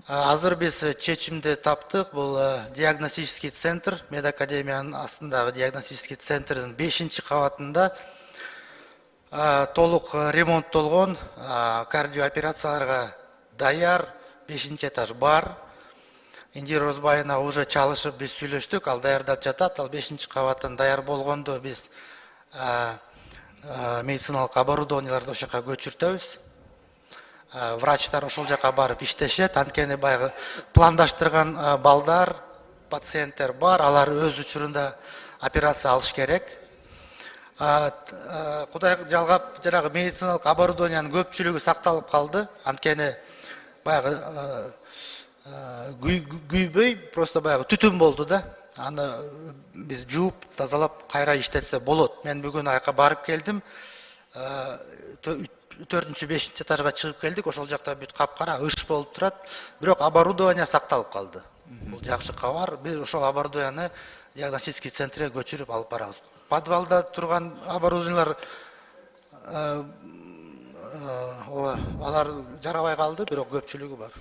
Азыр биз чечимди таптык. Бул диагностический центр, медакадемиянын астындагы диагностический центрдин 5-кабатында толук ремонттолгон, кардиооперацияларга даяр 5-этаж бар. Индира Розбаевна уже чалышып биз сүйлөштүк, ал даярдап жатат. Ал 5-кабаттан даяр болгондо биз медициналык оборудованияларды ошол жака көчүртөбүз. Врачтар ошол жака барып иштешет. Анткени баягы пландаштырган балдар, пациенттер бар. Алар өз учурунда операция алыш керек. Кудай жалгап, жанагы медициналык оборудованиянын көпчүлүгү сакталып калды. Анткени баягы күйбөй, просто баягы түтүн болду да. Аны биз жууп, тазалап, кайра иштетсе болот. Мен бүгүн аяка барып келдим. 4-5 этажга чыгып келдик. Ошол жакта бүт капкара ыш болуп турат. Бирок оборудование сакталып калды. Бул жакшы кабар. Биз ошол оборудованияны диагностический центрге көчүрүп алып барабыз. Подвалда турган оборудованиялар алар жарабай калды, бирок көпчүлүгү бар.